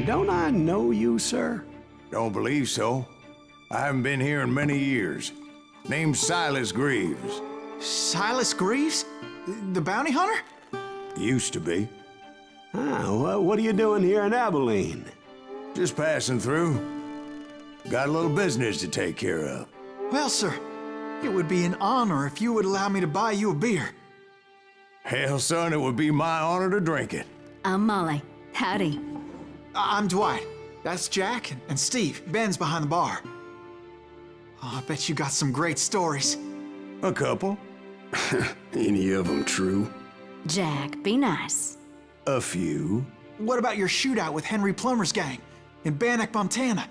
don't I know you, sir? Don't believe so. I haven't been here in many years. Name's Silas Greaves. Silas Greaves? The bounty hunter? Used to be. Ah, what are you doing here in Abilene? Just passing through. Got a little business to take care of. Well, sir, it would be an honor if you would allow me to buy you a beer. Hell, son, it would be my honor to drink it. I'm Molly. Howdy. I'm Dwight. That's Jack and Steve. Ben's behind the bar. Oh, I bet you got some great stories. A couple. Any of them true? Jack, be nice. A few. What about your shootout with Henry Plummer's gang in Bannock, Montana?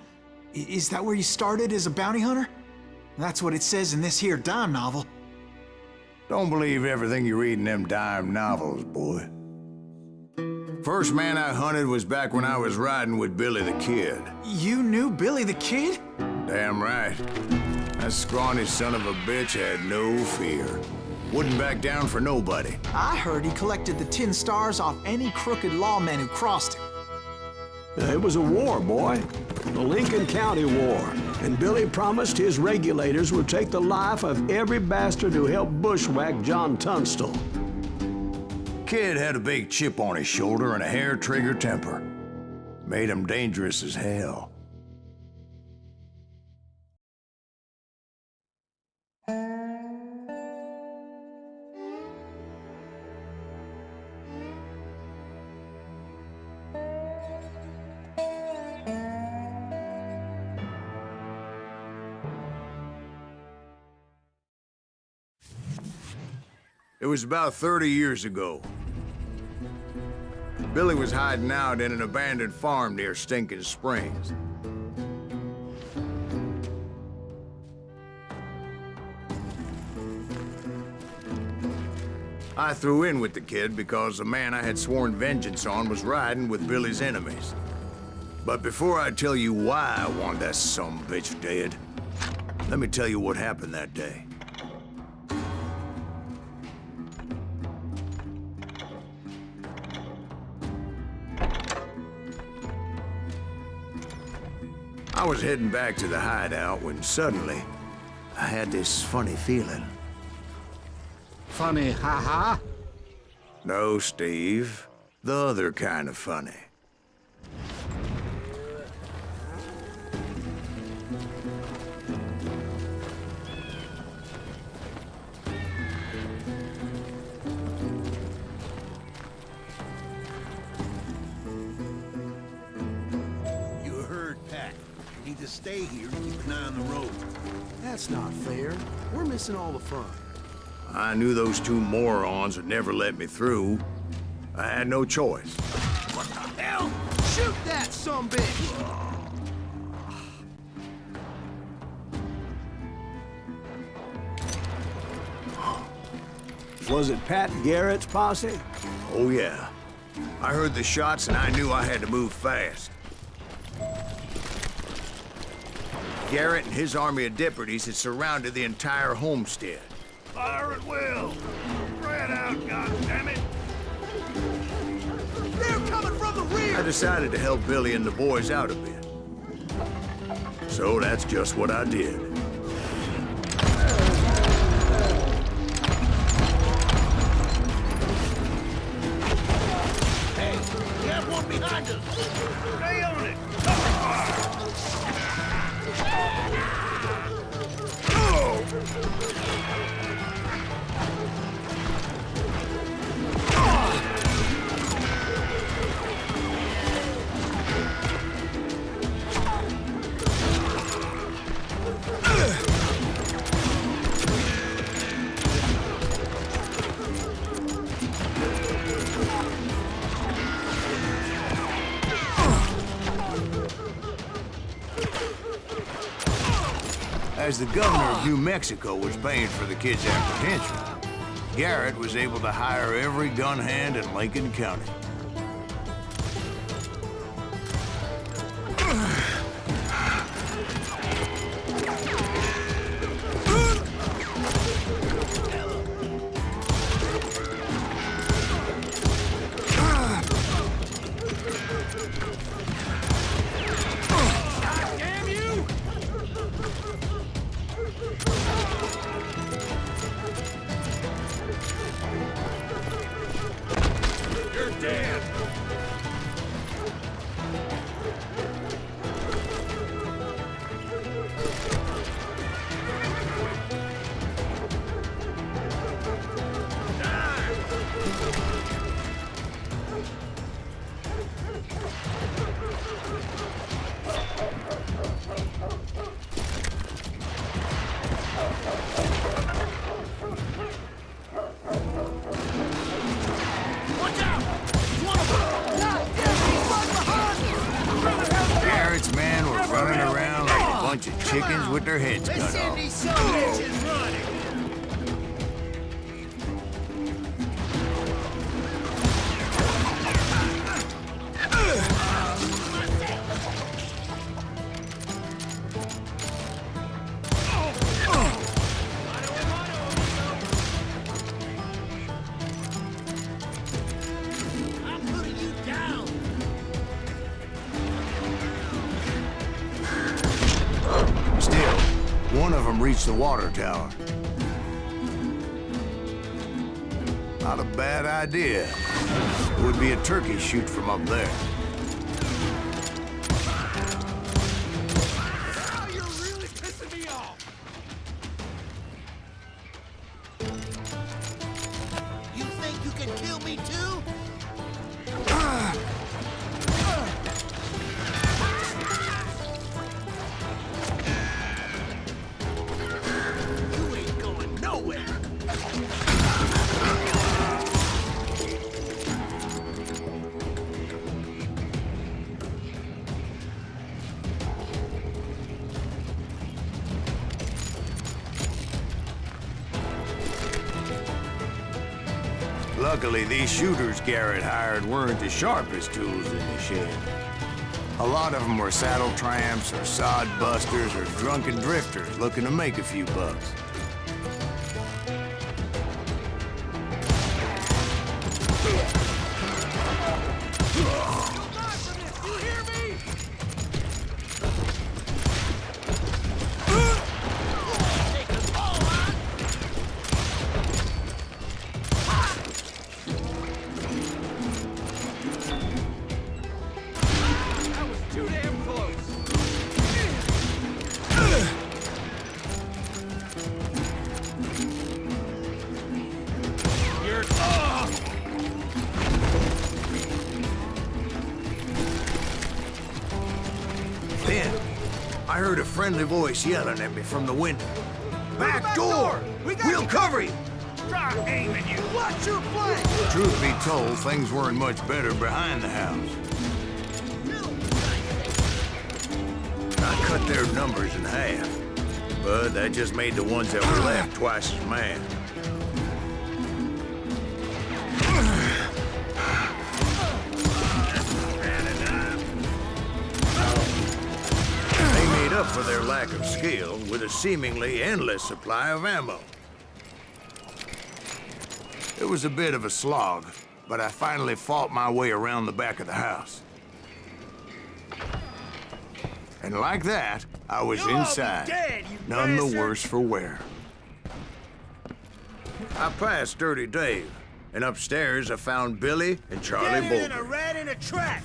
Is that where you started as a bounty hunter? That's what it says in this here dime novel. Don't believe everything you read in them dime novels, boy. First man I hunted was back when I was riding with Billy the Kid. You knew Billy the Kid? Damn right. That scrawny son of a bitch had no fear. Wouldn't back down for nobody. I heard he collected the 10 stars off any crooked lawmen who crossed him. It was a war, boy. The Lincoln County War. And Billy promised his regulators would take the life of every bastard who helped bushwhack John Tunstall. Kid had a big chip on his shoulder and a hair-trigger temper. Made him dangerous as hell. It was about 30 years ago. Billy was hiding out in an abandoned farm near Stinking Springs. I threw in with the kid because the man I had sworn vengeance on was riding with Billy's enemies. But before I tell you why I want that sumbitch dead, let me tell you what happened that day. I was heading back to the hideout when suddenly I had this funny feeling. Funny, ha-ha? No, Steve. The other kind of funny. To stay here to keep an eye on the road. That's not fair. We're missing all the fun. I knew those two morons would never let me through. I had no choice. What the hell? Shoot that sumbitch! Was it Pat Garrett's posse? Oh, yeah. I heard the shots and I knew I had to move fast. Garrett and his army of deputies had surrounded the entire homestead. Fire at will! Spread out, goddammit! They're coming from the rear! I decided to help Billy and the boys out a bit. So that's just what I did. Hey, we have one behind us! Stay on it! As the governor of New Mexico was paying for the kid's apprehension, Garrett was able to hire every gun hand in Lincoln County. their heads Let's cut send off. these some bitches running. I'm putting you down. Still, one of them reached the water tower. Not a bad idea. Would be a turkey shoot from up there. Now you're really pissing me off. You think you can kill me too? You ain't going nowhere. Luckily, these shooters Garrett hired weren't the sharpest tools in the shed. A lot of them were saddle tramps or sod busters or drunken drifters looking to make a few bucks. You hear me? Take us all on. That was too damn close. You're Then, I heard a friendly voice yelling at me from the window. Back door! We'll cover you! Try aiming you. Watch your flank. Truth be told, things weren't much better behind the house. I cut their numbers in half, but that just made the ones that were left twice as mad. They made up for their lack of skill with a seemingly endless supply of ammo. It was a bit of a slog, but I finally fought my way around the back of the house. And like that, I was You'll all be inside, dead, you none the bastard. worse for wear. I passed Dirty Dave, and upstairs I found Billy and Charlie Better than a Bolton. rat in a trap.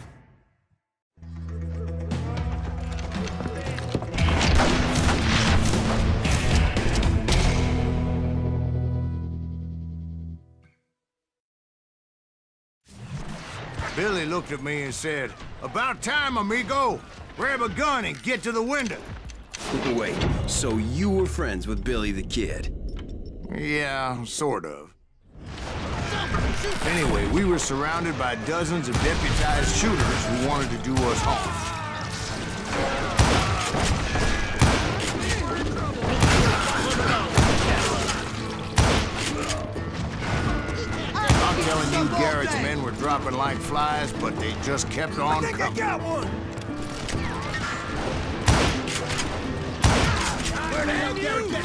Billy looked at me and said, "About time, amigo. Grab a gun and get to the window." Wait, so you were friends with Billy the Kid? Yeah, sort of. Anyway, we were surrounded by dozens of deputized shooters who wanted to do us harm. I'm telling you, Garrett's men were dropping like flies, but they just kept on I coming. got one. Where the hell Garrett get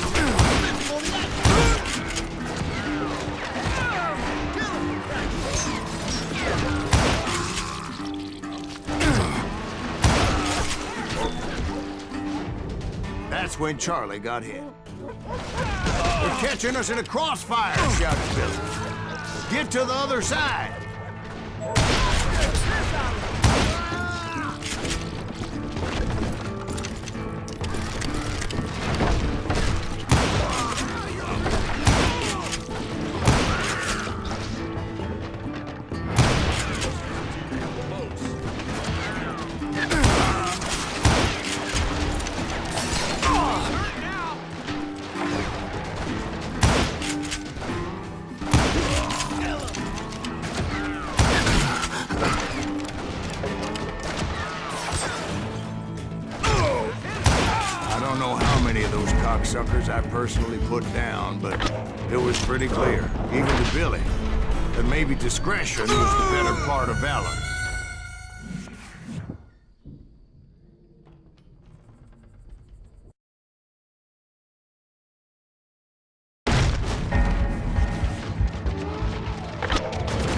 That's when Charlie got hit. They're catching us in a crossfire, shouted Billy. Get to the other side. cocksuckers I personally put down, but it was pretty clear, even to Billy, that maybe discretion was the better part of valor.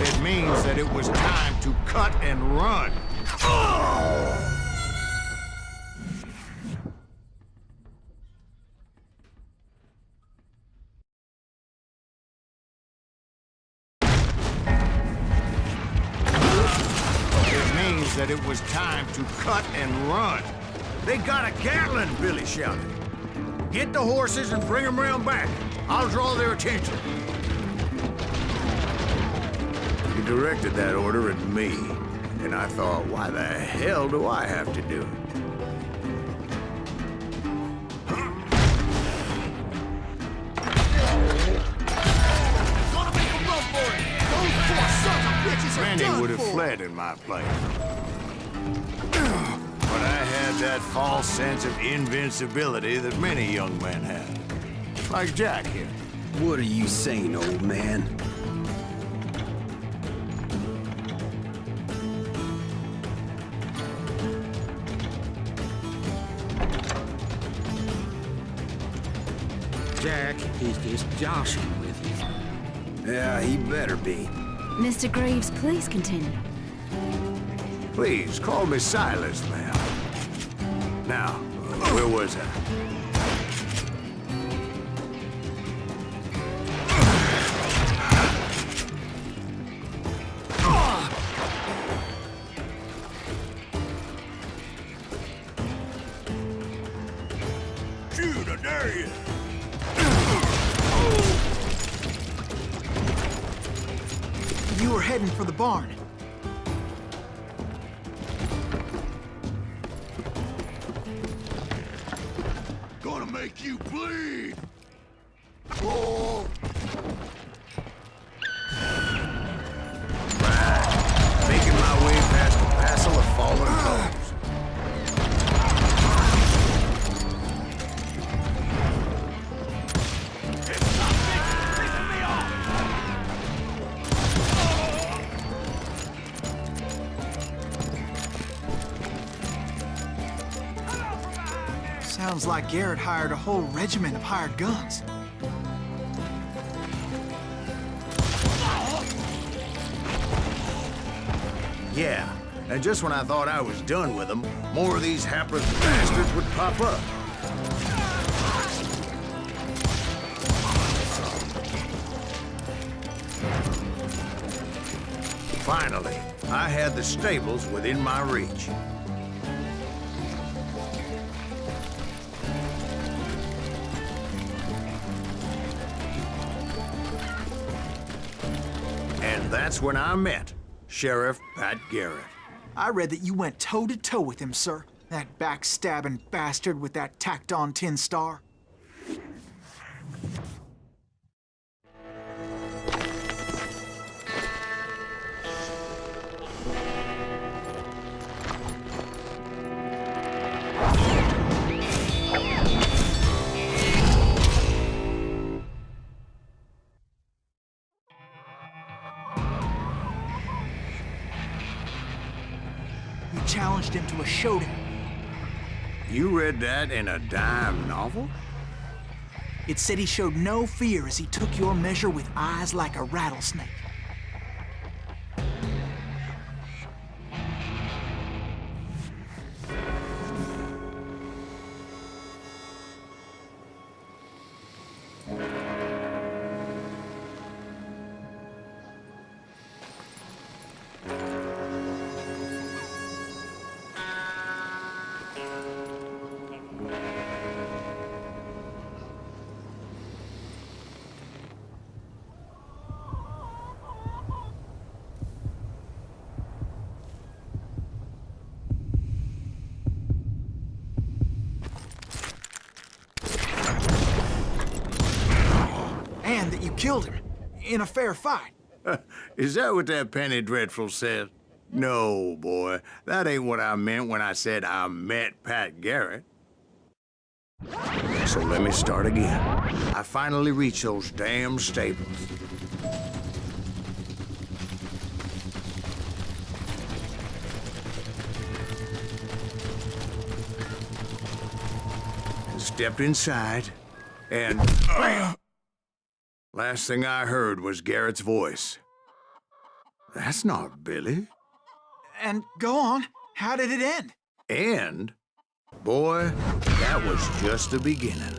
It means that it was time to cut and run. That it was time to cut and run. They got a Gatling, Billy shouted. Get the horses and bring them round back. I'll draw their attention. He directed that order at me, and I thought, why the hell do I have to do it? Gonna make a run for it! Those poor sons of bitches are Randy done would have for. fled in my place. But I had that false sense of invincibility that many young men have. Like Jack here. What are you saying, old man? Jack, he's just joshing with you. Yeah, he better be. Mr. Greaves, please continue. Please, call me Silas, ma'am. Now, where was I? Shoot, I dare you. You were heading for the barn. Gonna make you bleed. Oh. Making my way past the passel of fallen foes. Sounds like Garrett hired a whole regiment of hired guns. Yeah, and just when I thought I was done with them, more of these hapless bastards would pop up. Finally, I had the stables within my reach. And that's when I met Sheriff Pat Garrett. I read that you went toe-to-toe with him, sir. That backstabbing bastard with that tacked-on tin star. You challenged him to a showdown. You read that in a dime novel? It said he showed no fear as he took your measure with eyes like a rattlesnake. And that you killed him in a fair fight. Is that what that penny dreadful said? No, boy. That ain't what I meant when I said I met Pat Garrett. So let me start again. I finally reached those damn stables. And stepped inside, and last thing I heard was Garrett's voice. That's not Billy. And go on. How did it end? And, boy, that was just the beginning.